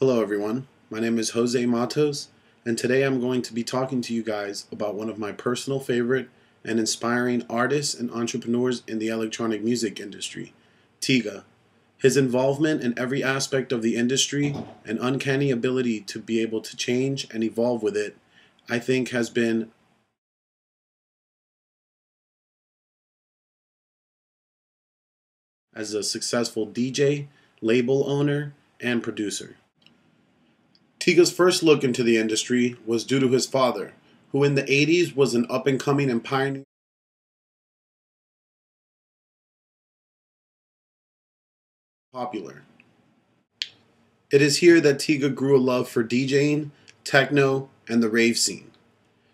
Hello everyone, my name is Jose Matos, and today I'm going to be talking to you guys about one of my personal favorite and inspiring artists and entrepreneurs in the electronic music industry, Tiga. His involvement in every aspect of the industry and uncanny ability to be able to change and evolve with it, I think has been as a successful DJ, label owner, and producer. Tiga's first look into the industry was due to his father, who in the 80s was an up-and-coming and pioneering popular. It is here that Tiga grew a love for DJing, techno, and the rave scene.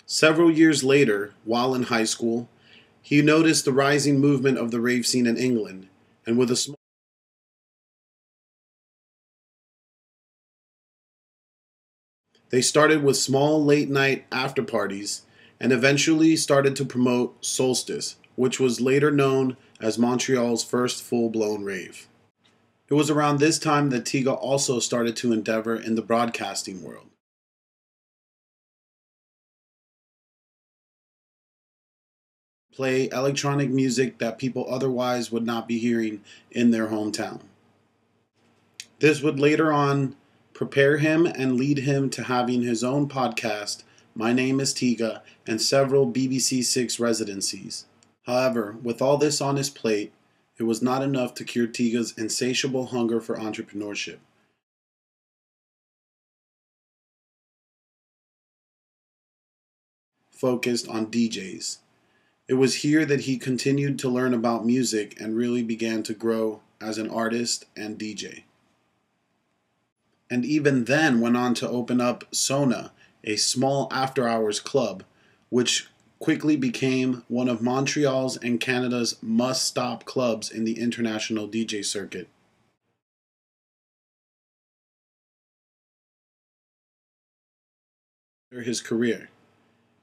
Several years later, while in high school, he noticed the rising movement of the rave scene in England, and with a small they started with small late-night after-parties and eventually started to promote Solstice, which was later known as Montreal's first full-blown rave. It was around this time that Tiga also started to endeavor in the broadcasting world. Play electronic music that people otherwise would not be hearing in their hometown. This would later on prepare him and lead him to having his own podcast, My Name is Tiga, and several BBC Six residencies. However, with all this on his plate, it was not enough to cure Tiga's insatiable hunger for entrepreneurship. Focused on DJs. It was here that he continued to learn about music and really began to grow as an artist and DJ. And even then went on to open up Sona, a small after-hours club, which quickly became one of Montreal's and Canada's must-stop clubs in the international DJ circuit. After his career,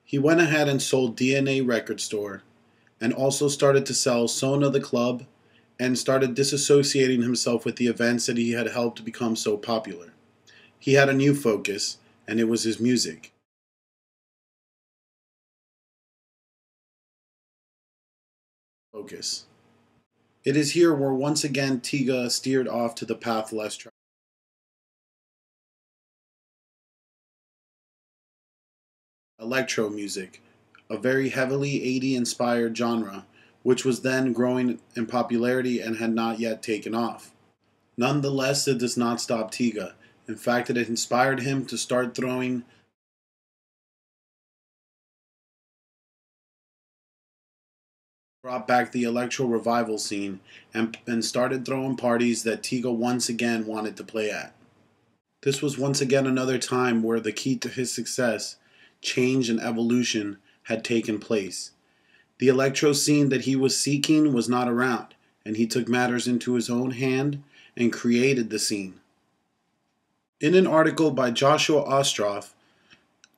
he went ahead and sold DNA Record Store and also started to sell Sona the Club and started disassociating himself with the events that he had helped become so popular. He had a new focus, and it was his music. Focus. It is here where once again Tiga steered off to the path less traveled. Electro music, a very heavily 80 inspired genre, which was then growing in popularity and had not yet taken off. Nonetheless, it does not stop Tiga. In fact, it inspired him to start brought back the electro revival scene and started throwing parties that Tiga once again wanted to play at. This was once again another time where the key to his success, change and evolution, had taken place. The electro scene that he was seeking was not around, and he took matters into his own hand and created the scene. In an article by Joshua Ostroff,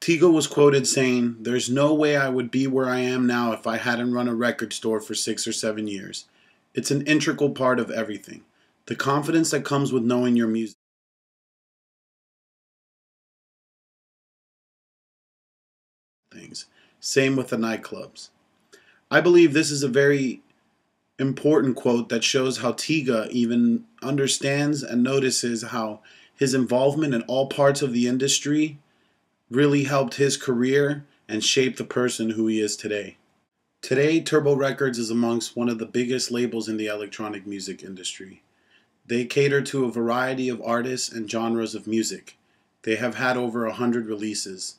Tiga was quoted saying, "There's no way I would be where I am now if I hadn't run a record store for 6 or 7 years. It's an integral part of everything. The confidence that comes with knowing your music. Things. Same with the nightclubs." I believe this is a very important quote that shows how Tiga even understands and notices how his involvement in all parts of the industry really helped his career and shape the person who he is today. Today, Turbo Records is amongst one of the biggest labels in the electronic music industry. They cater to a variety of artists and genres of music. They have had over 100 releases.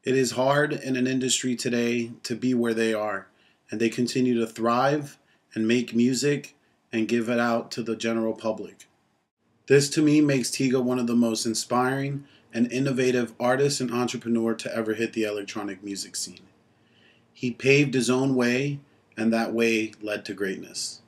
It is hard in an industry today to be where they are, and they continue to thrive and make music and give it out to the general public. This to me makes Tiga one of the most inspiring and innovative artist and entrepreneur to ever hit the electronic music scene. He paved his own way, and that way led to greatness.